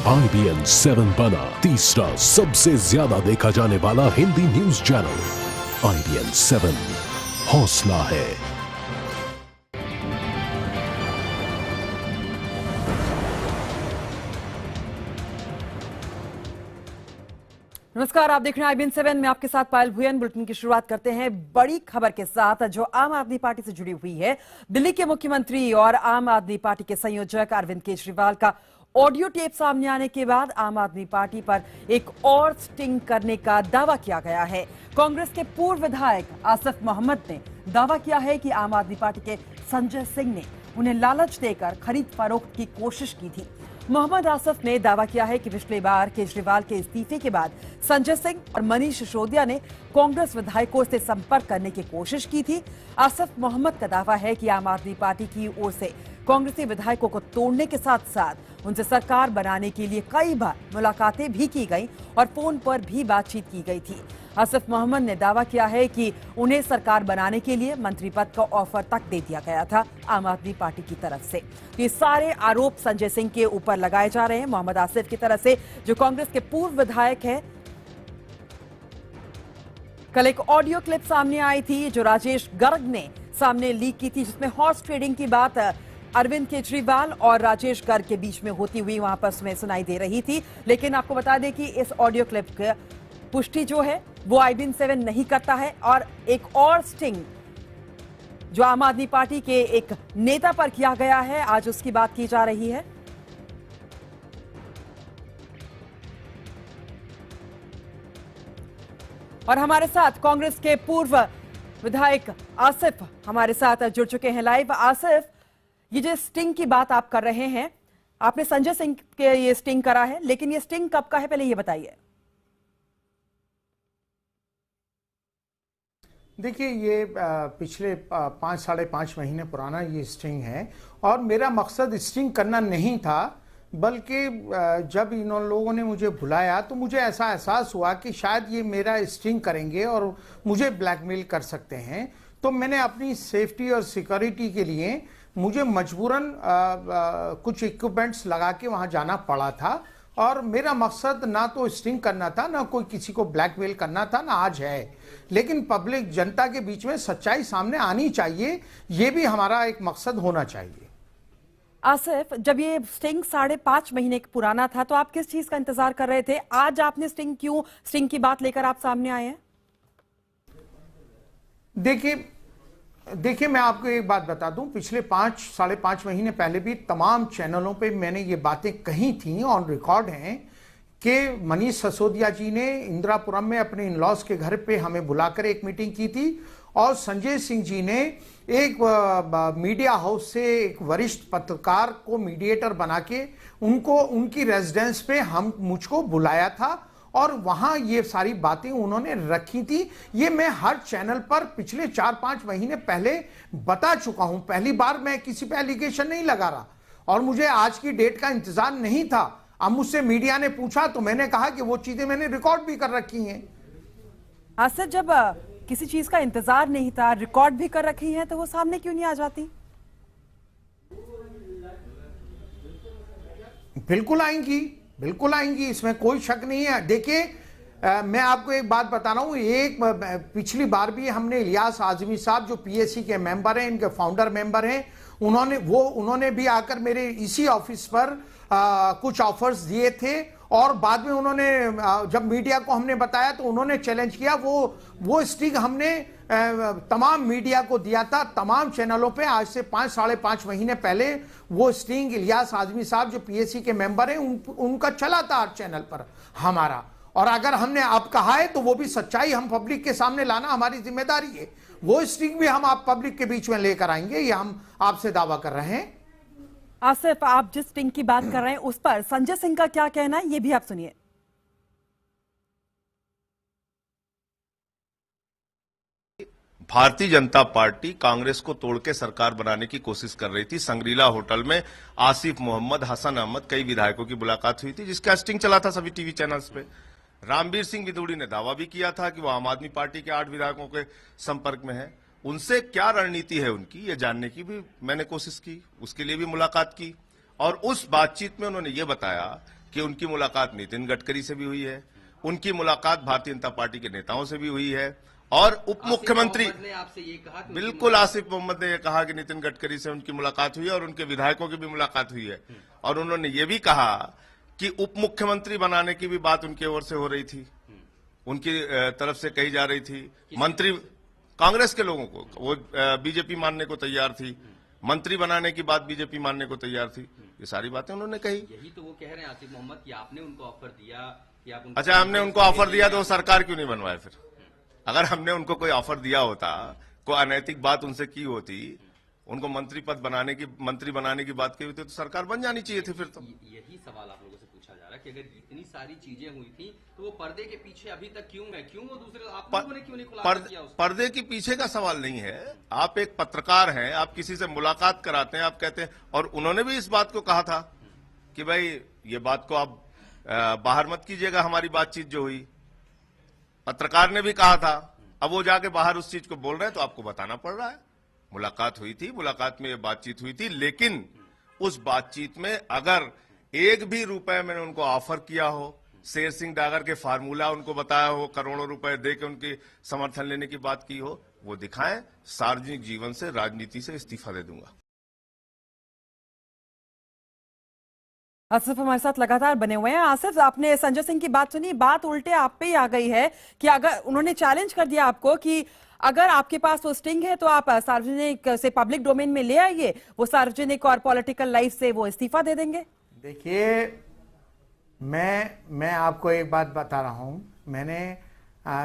IBN 7 बना तीसरा सबसे ज्यादा देखा जाने वाला हिंदी न्यूज चैनल। IBN 7 हौसला है। नमस्कार, आप देख रहे हैं IBN 7 में आपके साथ पायल भुयन। बुलेटिन की शुरुआत करते हैं बड़ी खबर के साथ जो आम आदमी पार्टी से जुड़ी हुई है। दिल्ली के मुख्यमंत्री और आम आदमी पार्टी के संयोजक अरविंद केजरीवाल का ऑडियो टेप सामने आने के बाद आम आदमी पार्टी पर एक और स्टिंग करने का दावा किया गया है। कांग्रेस के पूर्व विधायक आसिफ मोहम्मद ने दावा किया है कि आम आदमी पार्टी के संजय सिंह ने उन्हें लालच देकर खरीद फरोख्त की कोशिश की थी। मोहम्मद आसिफ ने दावा किया है कि पिछली बार केजरीवाल के इस्तीफे के बाद संजय सिंह और मनीष सिसोदिया ने कांग्रेस विधायकों से संपर्क करने की कोशिश की थी। आसिफ मोहम्मद का दावा है कि आम आदमी पार्टी की ओर से कांग्रेसी विधायकों को तोड़ने के साथ साथ उनसे सरकार बनाने के लिए कई बार मुलाकातें भी की गई और फोन पर भी बातचीत की गई थी। आसिफ मोहम्मद ने दावा किया है कि उन्हें सरकार बनाने के लिए मंत्री पद का ऑफर तक दे दिया गया था आम आदमी पार्टी की तरफ से। ये सारे आरोप संजय सिंह के ऊपर लगाए जा रहे हैं। मोहम्मद आसिफ की तरफ से, जो कांग्रेस के पूर्व विधायक है, कल एक ऑडियो क्लिप सामने आई थी जो राजेश गर्ग ने सामने लीक की थी, जिसमें हॉर्स ट्रेडिंग की बात अरविंद केजरीवाल और राजेश गर्ग के बीच में होती हुई वहां पर उसमें सुनाई दे रही थी। लेकिन आपको बता दें कि इस ऑडियो क्लिप की पुष्टि जो है वो IBN 7 नहीं करता है और एक और स्टिंग जो आम आदमी पार्टी के एक नेता पर किया गया है, आज उसकी बात की जा रही है। और हमारे साथ कांग्रेस के पूर्व विधायक आसिफ हमारे साथ जुड़ चुके हैं लाइव। आसिफ, ये जो स्टिंग की बात आप कर रहे हैं, आपने संजय सिंह के ये स्टिंग करा है, लेकिन ये स्टिंग कब का है, पहले ये बताइए। देखिए, ये पिछले 5-5.5 महीने पुराना ये स्टिंग है और मेरा मकसद स्टिंग करना नहीं था, बल्कि जब इन लोगों ने मुझे बुलाया तो मुझे ऐसा एहसास हुआ कि शायद ये मेरा स्टिंग करेंगे और मुझे ब्लैकमेल कर सकते हैं। तो मैंने अपनी सेफ्टी और सिक्योरिटी के लिए मुझे मजबूरन कुछ इक्विपमेंट्स लगा के वहाँ जाना पड़ा था और मेरा मकसद ना तो स्टिंग करना था, ना कोई किसी को ब्लैकमेल करना था, ना आज है। लेकिन पब्लिक जनता के बीच में सच्चाई सामने आनी चाहिए, ये भी हमारा एक मकसद होना चाहिए। आसिफ, जब ये स्टिंग 5.5 महीने पुराना था तो आप किस चीज का इंतजार कर रहे थे? आज आपने स्टिंग की बात लेकर आप सामने आए हैं? देखिए, मैं आपको एक बात बता दूं, पिछले 5-5.5 महीने पहले भी तमाम चैनलों पे मैंने ये बातें कही थी, ऑन रिकॉर्ड हैं, कि मनीष सिसोदिया जी ने इंदिरापुरम में अपने इन-लॉज के घर पे हमें बुलाकर एक मीटिंग की थी और संजय सिंह जी ने एक मीडिया हाउस से एक वरिष्ठ पत्रकार को मीडिएटर बना के उनकी रेजिडेंस पे मुझको बुलाया था और वहां ये सारी बातें उन्होंने रखी थी। ये मैं हर चैनल पर पिछले 4-5 महीने पहले बता चुका हूं। पहली बार मैं किसी पे एलिगेशन नहीं लगा रहा और मुझे आज की डेट का इंतजार नहीं था। अब मुझसे मीडिया ने पूछा तो मैंने कहा कि वो चीजें मैंने रिकॉर्ड भी कर रखी हैं। आसिफ, जब किसी चीज का इंतजार नहीं था, रिकॉर्ड भी कर रखी है, तो वो सामने क्यों नहीं आ जाती? बिल्कुल आएंगी, इसमें कोई शक नहीं है। देखिए, मैं आपको एक बात बता रहा हूं, पिछली बार भी हमने इलियास आजमी साहब जो PSC के मेंबर हैं, इनके फाउंडर मेंबर हैं, उन्होंने भी आकर मेरे इसी ऑफिस पर कुछ ऑफर्स दिए थे और बाद में उन्होंने जब मीडिया को हमने बताया तो उन्होंने चैलेंज किया। वो स्टिंग हमने तमाम मीडिया को दिया था, तमाम चैनलों पे। आज से 5-5.5 महीने पहले वो स्टिंग इलियास आजमी साहब जो PSC के मेंबर हैं उनका चला था हर चैनल पर हमारा। और अगर हमने आप कहा है तो वो भी सच्चाई हम पब्लिक के सामने लाना हमारी जिम्मेदारी है। वो स्टिंग भी हम आप पब्लिक के बीच में लेकर आएंगे, ये हम आपसे दावा कर रहे हैं। आसिफ, आप जिस स्टिंग की बात कर रहे हैं उस पर संजय सिंह का क्या कहना है, ये भी आप सुनिए। भारतीय जनता पार्टी कांग्रेस को तोड़ के सरकार बनाने की कोशिश कर रही थी। संग्रीला होटल में आसिफ मोहम्मद, हसन अहमद, कई विधायकों की मुलाकात हुई थी, जिसका स्टिंग चला था सभी टीवी चैनल्स पे। रामवीर सिंह विदुड़ी ने दावा भी किया था कि वो आम आदमी पार्टी के 8 विधायकों के संपर्क में है। उनसे क्या रणनीति है उनकी, ये जानने की भी मैंने कोशिश की, उसके लिए भी मुलाकात की और उस बातचीत में उन्होंने ये बताया कि उनकी मुलाकात नितिन गडकरी से भी हुई है, उनकी मुलाकात भारतीय जनता पार्टी के नेताओं से भी हुई है, और उप मुख्यमंत्री ने आपसे ये कहा कि बिल्कुल आसिफ मोहम्मद ने यह कहा कि नितिन गडकरी से उनकी मुलाकात हुई है और उनके विधायकों की भी मुलाकात हुई है, और उन्होंने ये भी कहा कि उप मुख्यमंत्री बनाने की भी बात उनकी ओर से हो रही थी, उनकी तरफ से कही जा रही थी। मंत्री कांग्रेस के लोगों को, वो बीजेपी मानने को तैयार थी, मंत्री बनाने की बात बीजेपी मानने को तैयार थी, ये सारी बातें उन्होंने कही। यही तो वो कह रहे हैं आसिफ मोहम्मद कि आपने उनको ऑफर दिया कि आप अच्छा, हमने उनको ऑफर दिया तो वो सरकार क्यों नहीं बनवाए? फिर अगर हमने उनको कोई ऑफर दिया होता, कोई अनैतिक बात उनसे की होती, उनको मंत्री बनाने की बात की होती तो सरकार बन जानी चाहिए थी। फिर तो यही सवाल आप लोगों से पूछा जा रहा है कि अगर इतनी सारी चीजें हुई थी तो वो पर्दे के पीछे अभी तक क्यों है? क्यों वो दूसरे आप लोगों ने क्यों नहीं खुलासा किया उसको? पर्दे के पीछे का सवाल नहीं है। आप एक पत्रकार हैं, आप किसी से मुलाकात कराते हैं, आप कहते हैं, और उन्होंने भी इस बात को कहा था कि भाई ये बात को आप बाहर मत कीजिएगा, हमारी बातचीत जो हुई। पत्रकार ने भी कहा था, अब वो जाके बाहर उस चीज को बोल रहे हैं तो आपको बताना पड़ रहा है। मुलाकात हुई थी, मुलाकात में ये बातचीत हुई थी, लेकिन उस बातचीत में अगर एक भी रुपए मैंने उनको ऑफर किया हो, शेर सिंह डागर के फार्मूला उनको बताया हो, करोड़ों रुपए दे के उनकी समर्थन लेने की बात की हो, वो दिखाएं। सार्वजनिक जीवन से, राजनीति से इस्तीफा दे दूंगा। आसिफ हमारे साथ लगातार बने हुए हैं। आसिफ, आपने संजय सिंह की बात सुनी, बात उल्टे आप पे ही आ गई है कि अगर उन्होंने चैलेंज कर दिया आपको कि अगर आपके पास वो स्टिंग है तो आप सार्वजनिक से पब्लिक डोमेन में ले आइए, वो सार्वजनिक और पॉलिटिकल लाइफ से वो इस्तीफा दे देंगे। देखिए, मैं आपको एक बात बता रहा हूं, मैंने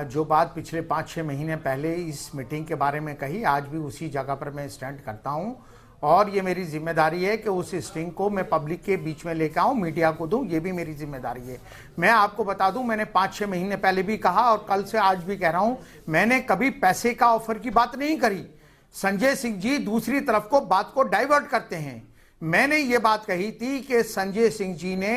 जो बात पिछले 5-6 महीने पहले इस मीटिंग के बारे में कही, आज भी उसी जगह पर मैं स्टैंड करता हूं, और ये मेरी जिम्मेदारी है कि उस स्टिंग को मैं पब्लिक के बीच में लेकर आऊं, मीडिया को दूं, ये भी मेरी जिम्मेदारी है। मैं आपको बता दूं, मैंने 5-6 महीने पहले भी कहा और कल से आज भी कह रहा हूं, मैंने कभी पैसे का ऑफर की बात नहीं करी। संजय सिंह जी दूसरी तरफ को बात को डाइवर्ट करते हैं। मैंने ये बात कही थी कि संजय सिंह जी ने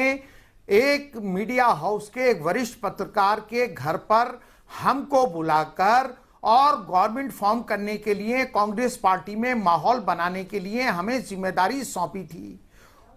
एक मीडिया हाउस के एक वरिष्ठ पत्रकार के घर पर हमको बुलाकर और गवर्नमेंट फॉर्म करने के लिए, कांग्रेस पार्टी में माहौल बनाने के लिए हमें जिम्मेदारी सौंपी थी,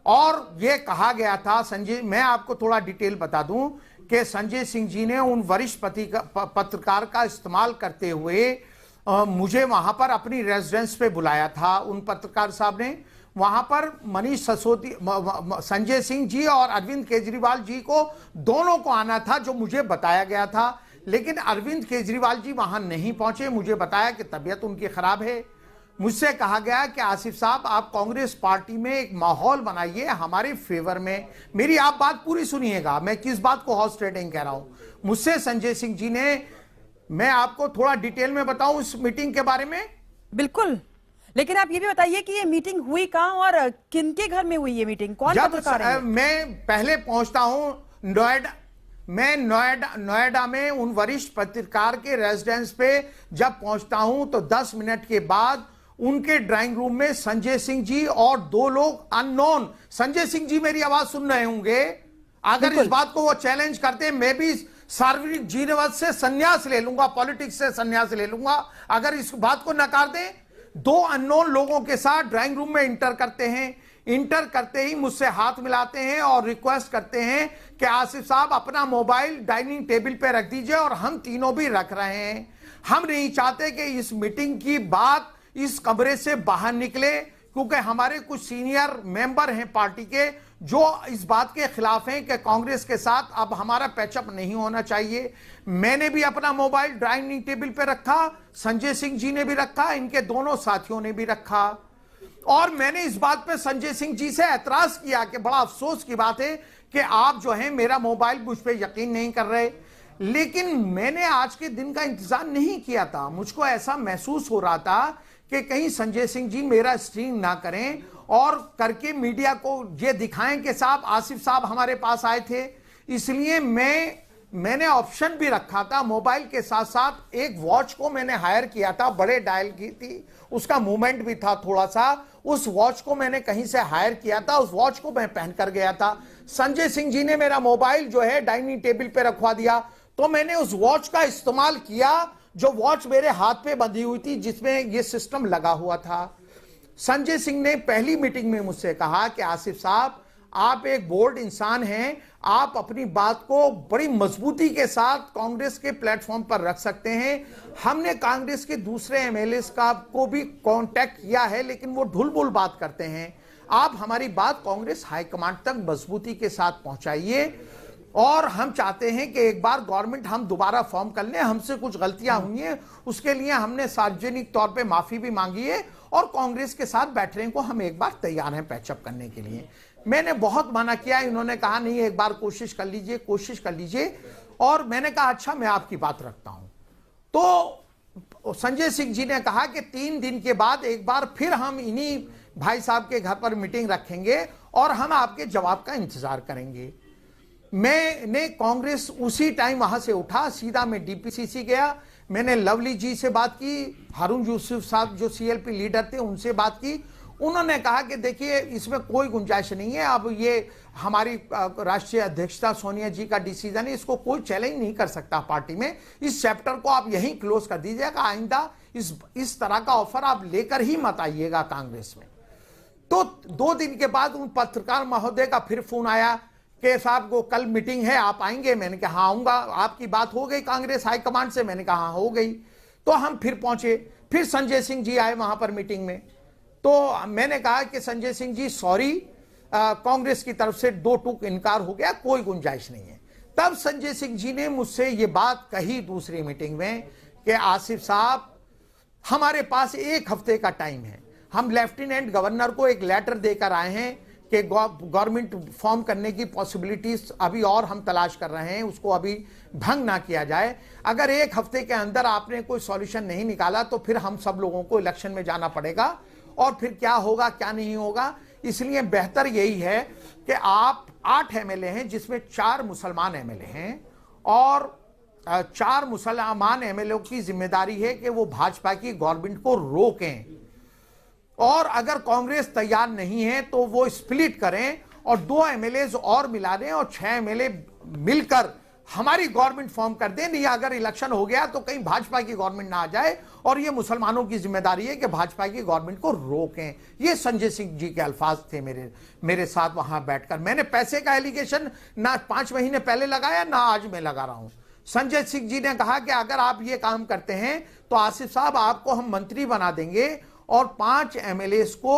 और यह कहा गया था संजय, मैं आपको थोड़ा डिटेल बता दूं कि संजय सिंह जी ने उन वरिष्ठ पत्रकार का इस्तेमाल करते हुए मुझे वहां पर अपनी रेजिडेंस पे बुलाया था। उन पत्रकार साहब ने वहां पर मनीष सिसोदिया, संजय सिंह जी और अरविंद केजरीवाल जी को, दोनों को आना था, जो मुझे बताया गया था, लेकिन अरविंद केजरीवाल जी वहां नहीं पहुंचे। मुझे बताया कि तबीयत उनकी खराब है। मुझसे कहा गया कि आसिफ साहब, आप कांग्रेस पार्टी में एक माहौल बनाइए हमारे फेवर में। मेरी आप बात पूरी सुनिएगा, मैं किस बात को हॉर्स ट्रेडिंग कह रहा हूं। मुझसे संजय सिंह जी ने, मैं आपको थोड़ा डिटेल में बताऊं इस मीटिंग के बारे में। बिल्कुल, लेकिन आप ये भी बताइए कि ये मीटिंग हुई कहां और किनके घर में हुई ये मीटिंग, कौन पत्रकार है? मैं पहले पहुंचता हूं नोएडा, मैं नोएडा में उन वरिष्ठ पत्रकार के रेजिडेंस पे जब पहुंचता हूं तो 10 मिनट के बाद उनके ड्राइंग रूम में संजय सिंह जी और 2 लोग अननोन, संजय सिंह जी मेरी आवाज सुन रहे होंगे, अगर इस बात को वो चैलेंज करते हैं, मैं भी सार्वजनिक जीवन से संन्यास ले लूंगा, पॉलिटिक्स से संन्यास ले लूंगा अगर इस बात को नकार दें। 2 अननोन लोगों के साथ ड्राइंग रूम में इंटर करते हैं। इंटर करते ही मुझसे हाथ मिलाते हैं और रिक्वेस्ट करते हैं कि आसिफ साहब अपना मोबाइल डाइनिंग टेबल पे रख दीजिए, और हम तीनों भी रख रहे हैं। हम नहीं चाहते कि इस मीटिंग की बात इस कमरे से बाहर निकले, क्योंकि हमारे कुछ सीनियर मेंबर हैं पार्टी के जो इस बात के खिलाफ हैं कि कांग्रेस के साथ अब हमारा पैचअप नहीं होना चाहिए। मैंने भी अपना मोबाइल डाइनिंग टेबल पे रखा, संजय सिंह जी ने भी रखा, इनके दोनों साथियों ने भी रखा, और मैंने इस बात पे संजय सिंह जी से एतराज किया कि बड़ा अफसोस की बात है कि आप जो है मेरा मोबाइल मुझ पे यकीन नहीं कर रहे। लेकिन मैंने आज के दिन का इंतजार नहीं किया था। मुझको ऐसा महसूस हो रहा था कि कहीं संजय सिंह जी मेरा स्ट्रीम ना करें और करके मीडिया को ये दिखाएं कि साहब आसिफ साहब हमारे पास आए थे। इसलिए मैंने ऑप्शन भी रखा था, मोबाइल के साथ साथ एक वॉच को मैंने हायर किया था, बड़े डायल की थी, उसका मूवमेंट भी था थोड़ा सा, उस वॉच को मैंने कहीं से हायर किया था, उस वॉच को मैं पहन कर गया था। संजय सिंह जी ने मेरा मोबाइल जो है डाइनिंग टेबल पे रखवा दिया, तो मैंने उस वॉच का इस्तेमाल किया, जो वॉच मेरे हाथ पे बंधी हुई थी, जिसमें यह सिस्टम लगा हुआ था। संजय सिंह ने पहली मीटिंग में मुझसे कहा कि आसिफ साहब, आप एक बोल्ड इंसान हैं, आप अपनी बात को बड़ी मजबूती के साथ कांग्रेस के प्लेटफॉर्म पर रख सकते हैं। हमने कांग्रेस के दूसरे एमएलए को भी कांटेक्ट किया है, लेकिन वो ढुलबुल बात करते हैं। आप हमारी बात कांग्रेस हाईकमांड तक मजबूती के साथ पहुंचाइए, और हम चाहते हैं कि एक बार गवर्नमेंट हम दोबारा फॉर्म कर लें। हमसे कुछ गलतियां हुई हैं, उसके लिए हमने सार्वजनिक तौर पे माफी भी मांगी है, और कांग्रेस के साथ बैठने को हम एक बार तैयार हैं पैचअप करने के लिए। मैंने बहुत मना किया, इन्होंने कहा नहीं एक बार कोशिश कर लीजिए, कोशिश कर लीजिए, और मैंने कहा अच्छा मैं आपकी बात रखता हूं। तो संजय सिंह जी ने कहा कि 3 दिन के बाद एक बार फिर हम इन्हीं भाई साहब के घर पर मीटिंग रखेंगे और हम आपके जवाब का इंतजार करेंगे। मैंने कांग्रेस उसी टाइम वहां से उठा, सीधा मैं डीपीसीसी गया। मैंने लवली जी से बात की, हारून यूसुफ साहब जो सीएलपी लीडर थे उनसे बात की। उन्होंने कहा कि देखिए इसमें कोई गुंजाइश नहीं है, अब ये हमारी राष्ट्रीय अध्यक्षता सोनिया जी का डिसीजन है, इसको कोई चैलेंज नहीं कर सकता पार्टी में। इस चैप्टर को आप यहीं क्लोज कर दीजिएगा, आइंदा इस तरह का ऑफर आप लेकर ही मत आइएगा कांग्रेस में। तो 2 दिन के बाद उन पत्रकार महोदय का फिर फोन आया कि साहब को कल मीटिंग है, आप आएंगे? मैंने कहा हाँ आऊंगा। आपकी बात हो गई कांग्रेस हाईकमांड से? मैंने कहा हाँ हो गई। तो हम फिर पहुंचे, फिर संजय सिंह जी आए वहां पर मीटिंग में। तो मैंने कहा कि संजय सिंह जी सॉरी, कांग्रेस की तरफ से 2 टूक इनकार हो गया, कोई गुंजाइश नहीं है। तब संजय सिंह जी ने मुझसे ये बात कही दूसरी मीटिंग में कि आसिफ साहब हमारे पास 1 हफ्ते का टाइम है, हम लेफ्टिनेंट गवर्नर को एक लेटर देकर आए हैं कि गवर्नमेंट फॉर्म करने की पॉसिबिलिटीज अभी और हम तलाश कर रहे हैं, उसको अभी भंग ना किया जाए। अगर 1 हफ्ते के अंदर आपने कोई सॉल्यूशन नहीं निकाला तो फिर हम सब लोगों को इलेक्शन में जाना पड़ेगा, और फिर क्या होगा क्या नहीं होगा। इसलिए बेहतर यही है कि आप 8 एमएलए हैं जिसमें 4 मुसलमान एमएलए हैं, और 4 मुसलमान एमएलए की जिम्मेदारी है कि वो भाजपा की गवर्नमेंट को रोकें, और अगर कांग्रेस तैयार नहीं है तो वो स्प्लिट करें और 2 एमएलए और मिला दें और 6 एमएलए मिलकर हमारी गवर्नमेंट फॉर्म कर दें। नहीं अगर इलेक्शन हो गया तो कहीं भाजपा की गवर्नमेंट ना आ जाए, और ये मुसलमानों की जिम्मेदारी है कि भाजपा की गवर्नमेंट को रोकें। ये संजय सिंह जी के अल्फाज थे मेरे साथ वहां बैठकर। मैंने पैसे का एलिगेशन ना 5 महीने पहले लगाया ना आज मैं लगा रहा हूं। संजय सिंह जी ने कहा कि अगर आप ये काम करते हैं तो आसिफ साहब आपको हम मंत्री बना देंगे, और 5 एमएलए को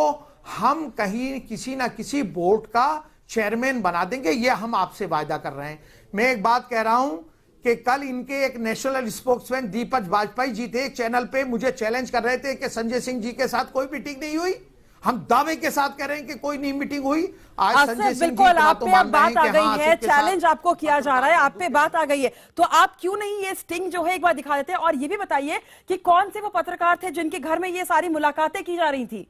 हम कहीं किसी ना किसी बोर्ड का चेयरमैन बना देंगे, ये हम आपसे वायदा कर रहे हैं। मैं एक बात कह रहा हूं कि कल इनके एक नेशनल स्पोक्समैन दीपक वाजपेयी जी थे, एक चैनल पे मुझे चैलेंज कर रहे थे कि संजय सिंह जी के साथ कोई मीटिंग नहीं हुई। हम दावे के साथ कह रहे हैं कि कोई नहीं मीटिंग हुई। आज संजय सिंह बिल्कुल आप पे अब बात आ गई है, चैलेंज आपको किया जा रहा है, आप पे बात आ गई है, तो आप क्यों नहीं ये स्टिंग जो है एक बार दिखा देते हैं, और ये भी बताइए कि कौन से वो पत्रकार थे जिनके घर में ये सारी मुलाकातें की जा रही थी?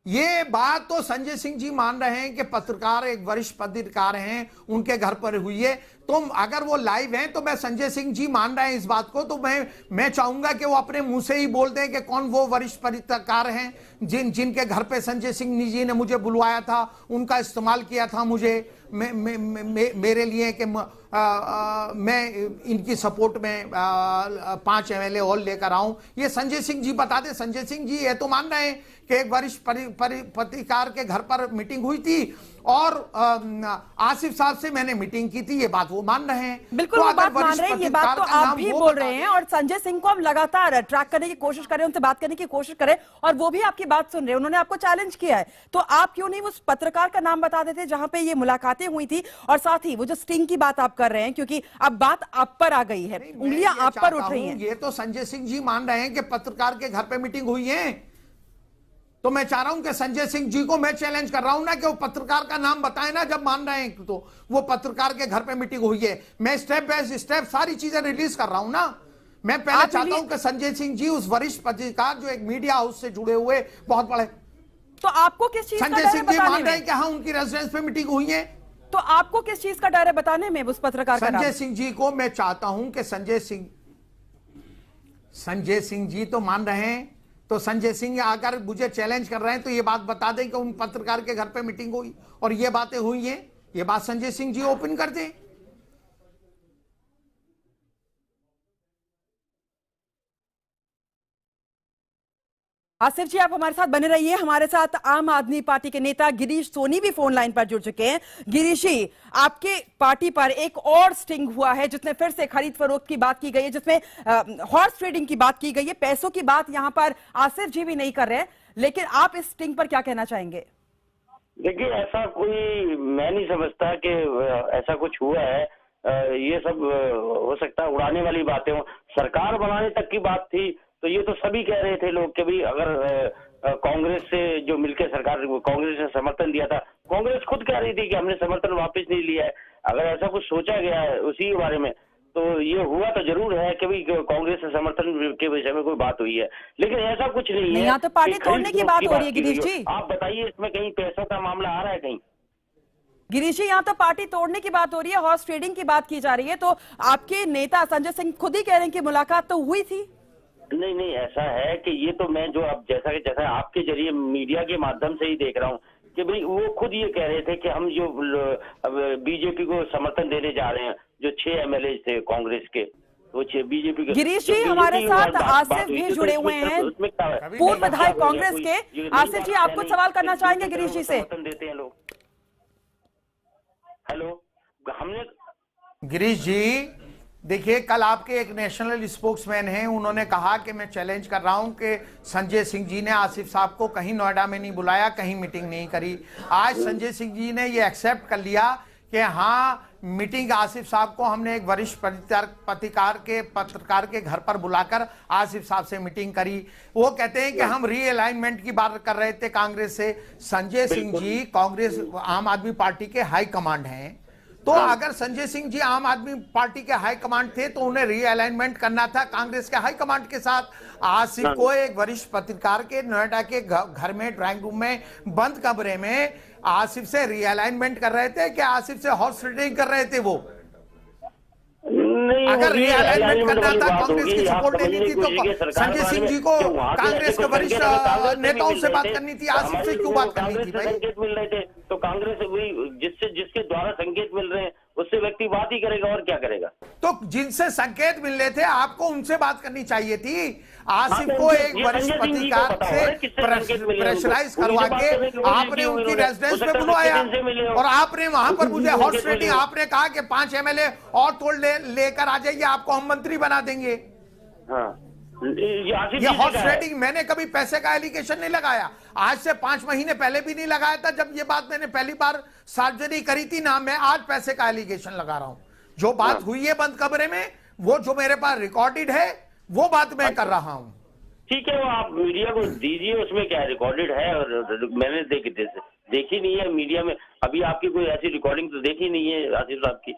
ये बात तो संजय सिंह जी मान रहे हैं कि पत्रकार, एक वरिष्ठ पत्रकार हैं, उनके घर पर हुई है। तो अगर वो लाइव हैं तो मैं संजय सिंह जी मान रहे हैं इस बात को, तो मैं चाहूंगा कि वो अपने मुंह से ही बोल दें कि कौन वो वरिष्ठ पत्रकार हैं जिनके घर पे संजय सिंह जी ने मुझे बुलवाया था, उनका इस्तेमाल किया था मुझे मेरे लिए कि मैं इनकी सपोर्ट में 5 एमएलए और लेकर आऊं। ये संजय सिंह जी बता दें। संजय सिंह जी ये तो मान रहे हैं कि एक वरिष्ठ पत्रकार के घर पर मीटिंग हुई थी और आसिफ साहब से मैंने मीटिंग की थी, ये बात वो मान रहे हैं। बिल्कुल तो वो बात मान रहे हैं, ये बात तो आप भी बोल रहे हैं, और संजय सिंह को हम लगातार ट्रैक करने की कोशिश करें, उनसे बात करने की कोशिश करें, और वो भी आपकी बात सुन रहे हैं, उन्होंने आपको चैलेंज किया है। तो आप क्यों नहीं उस पत्रकार का नाम बता देते जहां पे ये मुलाकातें हुई थी, और साथ ही वो जो स्टिंग की बात आप कर रहे हैं, क्योंकि अब बात आप पर आ गई है, उंगलियां आप पर उठ रही हैं। ये तो संजय सिंह जी मान रहे हैं कि पत्रकार के घर पे मीटिंग हुई है, तो मैं चाह रहा हूं कि संजय सिंह जी को मैं चैलेंज कर रहा हूं ना कि वो पत्रकार का नाम बताएं ना, जब मान रहे हैं तो वो पत्रकार के घर पे मीटिंग हुई है। मैं स्टेप बाय स्टेप सारी चीजें रिलीज कर रहा हूं ना। मैं पहले चाहता हूं कि संजय सिंह जी उस वरिष्ठ पत्रकार जो एक मीडिया हाउस से जुड़े हुए बहुत बड़े, तो आपको किस चीज का डर है? संजय सिंह जी मान रहे हैं कि हाँ उनकी रेजिडेंस पे मीटिंग हुई है, तो आपको किस चीज का डर है बताने में उस पत्रकार का? संजय सिंह जी को मैं चाहता हूं कि संजय सिंह जी तो मान रहे हैं, तो संजय सिंह अगर मुझे चैलेंज कर रहे हैं तो ये बात बता दें कि उन पत्रकार के घर पे मीटिंग हुई और ये बातें हुई हैं, ये बात संजय सिंह जी ओपन कर दें। आसिफ जी, आप हमारे साथ बने रहिए। हमारे साथ आम आदमी पार्टी के नेता गिरीश सोनी भी फोन लाइन पर जुड़ चुके हैं। गिरीश जी, आपके पार्टी पर एक और स्टिंग हुआ है जिसमें फिर से खरीद फरोख्त की बात की गई है, जिसमें हॉर्स ट्रेडिंग की बात की गई है। पैसों की बात यहां पर आसिफ जी भी नहीं कर रहे हैं, लेकिन आप इस स्टिंग पर क्या कहना चाहेंगे? देखिए, ऐसा कोई मैं नहीं समझता कि ऐसा कुछ हुआ है। ये सब हो सकता है उड़ाने वाली बातें हो। सरकार बनाने तक की बात थी तो ये तो सभी कह रहे थे लोग कि भाई अगर कांग्रेस से जो मिलकर सरकार, कांग्रेस ने समर्थन दिया था, कांग्रेस खुद कह रही थी कि हमने समर्थन वापस नहीं लिया है। अगर ऐसा कुछ सोचा गया है उसी के बारे में तो ये हुआ तो जरूर है कि भाई कांग्रेस से समर्थन के विषय में कोई बात हुई है, लेकिन ऐसा कुछ नहीं है। यहाँ तो पार्टी तोड़ने की बात हो रही है गिरीश जी। आप बताइए, इसमें कहीं पैसों का मामला आ रहा है कहीं? गिरीश जी, यहाँ तो पार्टी तोड़ने की बात हो रही है, हॉर्स ट्रेडिंग की बात की जा रही है। तो आपके नेता संजय सिंह खुद ही कह रहे हैं कि मुलाकात तो हुई थी। नहीं नहीं, ऐसा है कि ये तो मैं जो अब जैसा आपके जरिए मीडिया के माध्यम से ही देख रहा हूँ कि भाई वो खुद ये कह रहे थे कि हम जो बीजेपी को समर्थन देने जा रहे हैं, जो 6 एमएलए थे कांग्रेस के, वो 6 बीजेपी के। गिरीश जी, हमारे साथ आसिफ भी जुड़े हुए हैं, पूर्व विधायक कांग्रेस के। आसिफ जी, आप कुछ सवाल करना चाहेंगे गिरीश जी से? देते हैं लोग। हेलो, हमने गिरीश जी देखिए, कल आपके एक नेशनल स्पोक्समैन हैं, उन्होंने कहा कि मैं चैलेंज कर रहा हूं कि संजय सिंह जी ने आसिफ साहब को कहीं नोएडा में नहीं बुलाया, कहीं मीटिंग नहीं करी। आज संजय सिंह जी ने ये एक्सेप्ट कर लिया कि हाँ, मीटिंग आसिफ साहब को हमने एक वरिष्ठ पत्रकार के घर पर बुलाकर आसिफ साहब से मीटिंग करी। वो कहते हैं कि हम रीअलाइनमेंट की बात कर रहे थे कांग्रेस से। संजय सिंह जी कांग्रेस आम आदमी पार्टी के हाई कमांड हैं, तो अगर संजय सिंह जी आम आदमी पार्टी के हाई कमांड थे तो उन्हें रीअलाइनमेंट करना था कांग्रेस के हाई कमांड के साथ। आसिफ को एक वरिष्ठ पत्रकार के नोएडा के घर में ड्राइंग रूम में बंद कमरे में आसिफ से रीअलाइनमेंट कर रहे थे कि आसिफ से हॉर्स ट्रेडिंग कर रहे थे? वो नहीं, अगर रीअलाइनमेंट करना था, कांग्रेस की सपोर्ट लेनी थी तो संजय सिंह जी को कांग्रेस के वरिष्ठ नेताओं से बात करनी थी, आसिफ से क्यों बात करनी थी भाई? संकेत मिल रहे थे तो कांग्रेस जिसके द्वारा संकेत मिल रहे हैं उससे व्यक्ति बात ही करेगा और क्या करेगा। तो जिनसे संकेत मिल रहे थे आपको उनसे बात करनी चाहिए थी। आसिफ को एक वरिष्ठ पत्रकार से प्रेशराइज करवा के आपने उनकी रेजिडेंस में बुलवाया और आपने वहां पर मुझे हॉर्स ट्रेडिंग, आपने कहा कि 5 एमएलए और तोड़ लेकर आ जाइए, आपको हम मंत्री बना देंगे। ये हॉर्स ट्रेडिंग मैंने कभी पैसे का एलिगेशन नहीं लगाया, आज से 5 महीने पहले भी नहीं लगाया था। जब ये बात मैंने पहली बार सार्वजनिक करी थी ना, मैं आज पैसे का एलिगेशन लगा रहा हूं। जो बात हुई है बंद कमरे में, वो जो मेरे पास रिकॉर्डेड है, वो बात मैं कर रहा हूं। ठीक है, वो आप मीडिया को दीजिए, उसमें क्या रिकॉर्डेड है और मैंने देखी नहीं है मीडिया में। अभी आपकी कोई ऐसी रिकॉर्डिंग तो देखी नहीं है आसिफ साहब की,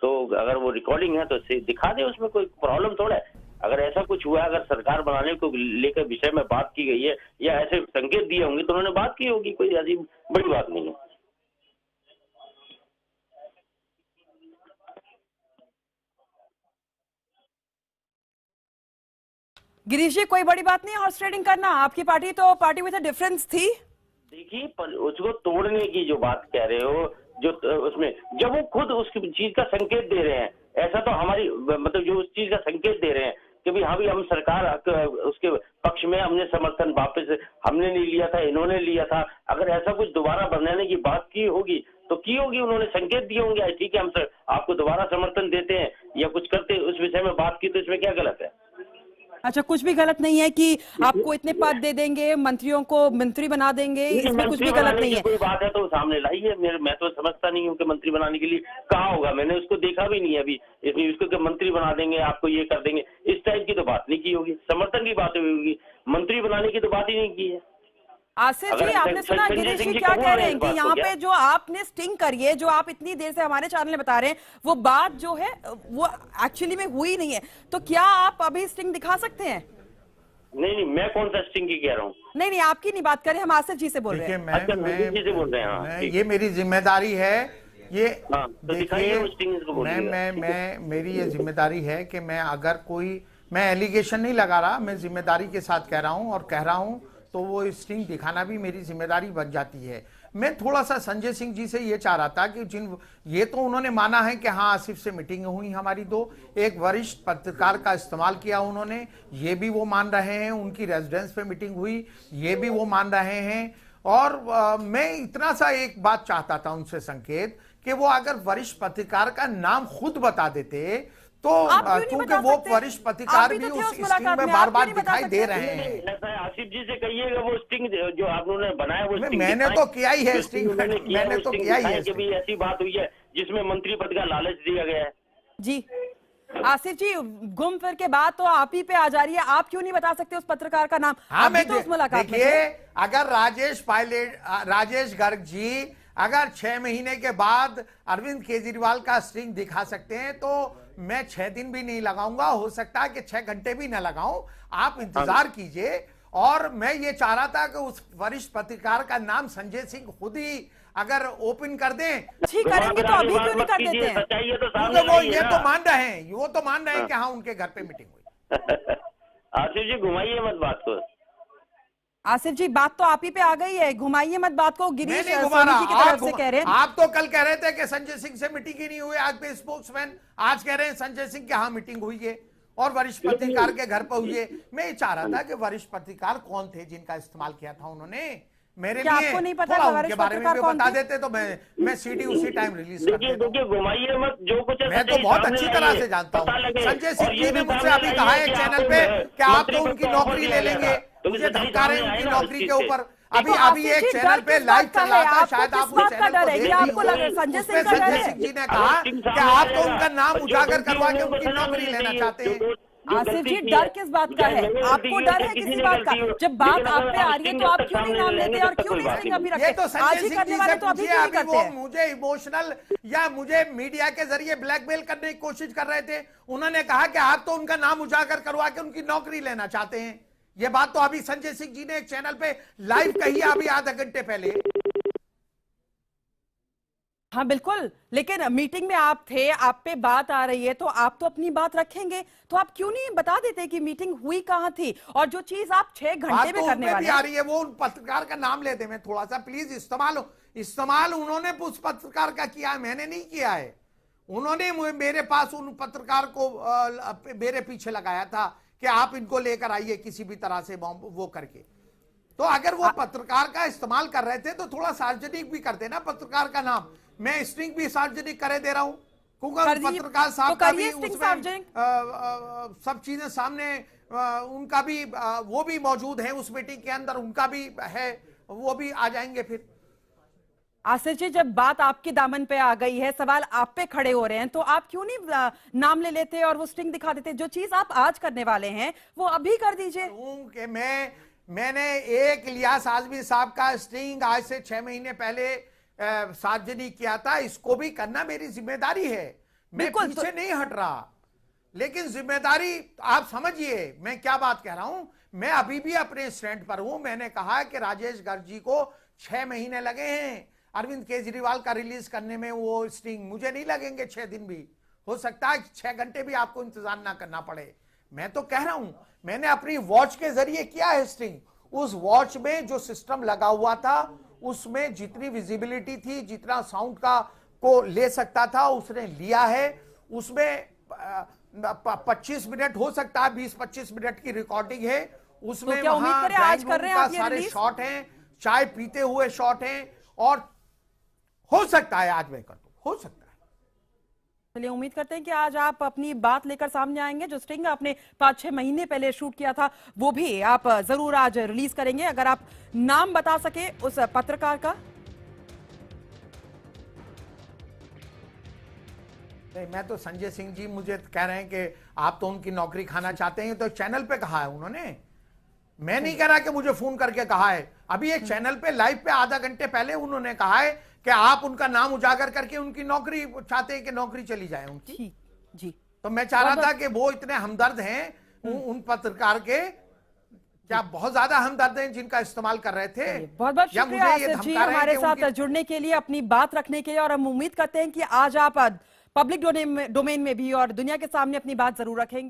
तो अगर वो रिकॉर्डिंग है तो दिखा दे, उसमें कोई प्रॉब्लम थोड़ा है। अगर ऐसा कुछ हुआ, अगर सरकार बनाने को लेकर विषय में बात की गई है या ऐसे संकेत दिए होंगे तो उन्होंने बात की होगी, कोई ऐसी बड़ी बात नहीं है। गिरीश जी, कोई बड़ी बात नहीं हॉर्स ट्रेडिंग करना, आपकी पार्टी तो पार्टी विद अ डिफरेंस थी। देखिए, उसको तोड़ने की जो बात कह रहे हो, जो उसमें जब वो खुद उस चीज का संकेत दे रहे हैं, ऐसा तो हमारी मतलब जो उस चीज का संकेत दे रहे हैं कि भाई हाँ भी हम सरकार उसके पक्ष में, हमने समर्थन वापस हमने नहीं लिया था, इन्होंने लिया था। अगर ऐसा कुछ दोबारा बनाने की बात की होगी तो की होगी, उन्होंने संकेत दिए होंगे ठीक है हम आपको दोबारा समर्थन देते हैं या कुछ करते, उस विषय में बात की, तो इसमें क्या गलत है? अच्छा, कुछ भी गलत नहीं है कि आपको इतने पद दे देंगे, मंत्रियों को मंत्री बना देंगे, इसमें कुछ भी गलत नहीं है। कोई बात है तो सामने लाइए। मैं तो समझता नहीं हूँ कि मंत्री बनाने के लिए कहा होगा, मैंने उसको देखा भी नहीं है अभी। इसको मंत्री बना देंगे, आपको ये कर देंगे, इस टाइप की तो बात नहीं की होगी। समर्थन की बात हुई होगी, मंत्री बनाने की तो बात ही नहीं की है। आसिफ जी, आपने सुना गिरीश जी क्या कह रहे हैं कि यहाँ पे जो आपने स्टिंग करी है, जो आप इतनी देर से हमारे चैनल में बता रहे हैं, वो बात जो है वो एक्चुअली में हुई नहीं है। तो क्या आप अभी स्टिंग दिखा सकते हैं? नहीं, मैं कौन सा स्टिंग की कह रहा हूँ? नहीं, आपकी नहीं बात करें, हम आसिफ जी से बोल रहे हैं। ये मेरी जिम्मेदारी है, ये देखिए मेरी ये जिम्मेदारी है कि मैं एलिगेशन नहीं लगा रहा, मैं जिम्मेदारी के साथ कह रहा हूँ और कह रहा हूँ तो वो स्टिंग दिखाना भी मेरी जिम्मेदारी बन जाती है। मैं थोड़ा सा संजय सिंह जी से ये चाह रहा था कि ये तो उन्होंने माना है कि हाँ आसिफ से मीटिंग हुई हमारी, दो एक वरिष्ठ पत्रकार का इस्तेमाल किया उन्होंने, ये भी वो मान रहे हैं, उनकी रेजिडेंस पे मीटिंग हुई ये भी वो मान रहे हैं। और मैं इतना सा एक बात चाहता था उनसे संकेत कि वो अगर वरिष्ठ पत्रकार का नाम खुद बता देते तो, क्योंकि वो वरिष्ठ पत्रकार भी उस स्टिंग में बार बार दिखाई दे रहे हैं। आसिफ जी से कहिएगा वो स्टिंग जो आप लोगों ने बनाया वो स्टिंग मैंने तो किया ही है स्टिंग, मैंने तो किया ही है कि भी ऐसी बात हुई है जिसमें मंत्री पद का लालच दिया गया है। जी आसिफ जी, घूम फिर के बात तो आप ही पे आ जा रही है, आप क्यों नहीं बता सकते उस पत्रकार का नाम? हाँ, मैं तो उस मुलाकात में देखिए, अगर राजेश गर्ग जी अगर 6 महीने के बाद अरविंद केजरीवाल का स्टिंग दिखा सकते हैं तो मैं 6 दिन भी नहीं लगाऊंगा, हो सकता है कि 6 घंटे भी ना लगाऊं, आप इंतजार कीजिए। और मैं ये चाह रहा था कि उस वरिष्ठ पत्रकार का नाम संजय सिंह खुद ही अगर ओपन कर दें, करेंगे तो अभी क्यों नहीं कर देते हैं? तो वो ये तो मान रहे हैं, वो तो मान रहे हैं कि हाँ उनके घर पे मीटिंग हुई। आसिफ जी घुमाइए मत बात को। आसिफ जी बात तो आप ही पे आ गई है, घुमाइए मत बात को। गिरीश नहीं घुमा रहा, की तरफ से कह रहे हैं। आप तो कल कह रहे थे कि संजय सिंह से मीटिंग ही नहीं हुई, आज पे स्पोक्समैन आज कह रहे हैं संजय सिंह की हाँ मीटिंग हुई है और वरिष्ठ पत्रकार के घर पर हुई है। मैं ये चाह रहा था कि वरिष्ठ पत्रकार कौन थे जिनका इस्तेमाल किया था उन्होंने, मेरे लिए आपको नहीं पता थोड़ा उनके बारे में भी बता देते तो मैं सीडी उसी टाइम रिलीज कर देता। देखिए घुमाइए मत, जो कुछ मैं तो बहुत अच्छी तरह से जानता हूँ। संजय सिंह जी ने मुझसे अभी कहा है चैनल पे कि आप तो उनकी नौकरी ले लेंगे, मुझे धमका रहे हैं उनकी नौकरी के ऊपर। अभी एक चैनल पे लाइव चल रहा था, शायद आप उस चैनल को संजय सिंह जी ने कहा कि आप तो उनका नाम उजागर करवा के उनकी नौकरी लेना चाहते हैं। आसिफ जी डर किस बात का है? आपको डर है किसी बात का? जब बात आप पे आ रही है तो आप क्यों नहीं नाम लेते और क्यों नहीं स्टिंग अभी रखते? ये तो आज ही करने वाले तो अभी क्यों नहीं करते हैं? मुझे इमोशनल या मुझे मीडिया के जरिए ब्लैकमेल करने की कोशिश कर रहे थे। उन्होंने कहा कि आप तो उनका नाम उजागर करवा के उनकी नौकरी लेना चाहते हैं। ये बात तो अभी संजय सिंह जी ने एक चैनल पे लाइव कही है, अभी आधा घंटे पहले। हाँ बिल्कुल, लेकिन मीटिंग में आप थे, आप पे बात आ रही है तो आप तो अपनी बात रखेंगे, तो आप क्यों नहीं बता देते कि मीटिंग हुई कहाँ थी? और जो चीज आप 6 घंटे में करने वाले आ रही है वो उन पत्रकार का नाम लेते हैं थोड़ा सा प्लीज। इस्तेमाल उन्होंने उस पत्रकार का किया है, मैंने नहीं किया है। उन्होंने मेरे पास उन पत्रकार को मेरे पीछे लगाया था कि आप इनको लेकर आइए किसी भी तरह से वो करके। तो अगर वो पत्रकार का इस्तेमाल कर रहे थे तो थोड़ा सार्वजनिक भी करते ना पत्रकार का नाम। मैं स्ट्रिंग भी सार्वजनिक करे दे रहा हूं क्योंकि पत्रकार साहब का भी उसमें सब चीजें सामने उनका भी वो भी मौजूद है उस मीटिंग के अंदर, उनका भी है, वो भी आ जाएंगे फिर। आसिफ जी जब बात आपके दामन पे आ गई है, सवाल आप पे खड़े हो रहे हैं, तो आप क्यों नहीं नाम ले लेते और वो स्टिंग दिखा देते? जो चीज आप आज करने वाले हैं वो अभी कर दीजिए। कि मैंने एक इलियास आजमी साहब का स्टिंग आज से 6 महीने पहले सार्वजनिक किया था, इसको भी करना मेरी जिम्मेदारी है, मैं पीछे नहीं हट रहा। लेकिन जिम्मेदारी आप समझिए मैं क्या बात कह रहा हूं, मैं अभी भी अपने स्टैंड पर हूं। मैंने कहा कि राजेश गर्ग जी को 6 महीने लगे हैं अरविंद केजरीवाल का रिलीज करने में, वो स्टिंग मुझे नहीं लगेंगे 6 दिन भी, हो सकता है 6 घंटे भी आपको इंतजार ना करना पड़े। मैं तो कह रहा हूं मैंने अपनी वॉच के जरिए किया है स्टिंग। उस वॉच में जो सिस्टम लगा हुआ था उसमें जितनी विजिबिलिटी थी, जितना साउंड का को ले सकता था उसने लिया है। उसमें 25 मिनट हो सकता है, 20-25 मिनट की रिकॉर्डिंग है उसमें। तो वहां आज कर रहे हैं सारे शॉट हैं, चाय पीते हुए शॉट हैं, और हो सकता है आज मैं कर दूं, हो सकता है। चलिए उम्मीद करते हैं कि आज आप अपनी बात लेकर सामने आएंगे। जो स्टिंग आपने 5-6 महीने पहले शूट किया था वो भी आप जरूर आज रिलीज करेंगे। अगर आप नाम बता सके उस पत्रकार का। नहीं, मैं तो संजय सिंह जी मुझे कह रहे हैं कि आप तो उनकी नौकरी खाना चाहते हैं, तो चैनल पे कहा है उन्होंने, मैं नहीं कह रहा कि मुझे फोन करके कहा है। अभी एक चैनल पे लाइव पे आधा घंटे पहले उन्होंने कहा है कि आप उनका नाम उजागर करके उनकी नौकरी चाहते हैं कि नौकरी चली जाए उनकी। जी तो मैं चाह रहा था कि वो इतने हमदर्द हैं उन पत्रकार के, क्या बहुत ज्यादा हमदर्द हैं जिनका इस्तेमाल कर रहे थे। बहुत बहुत शुक्रिया आसिफ जी हमारे साथ जुड़ने के लिए, अपनी बात रखने के लिए, और हम उम्मीद करते हैं कि आज आप पब्लिक डोमेन में भी और दुनिया के सामने अपनी बात जरूर रखेंगे।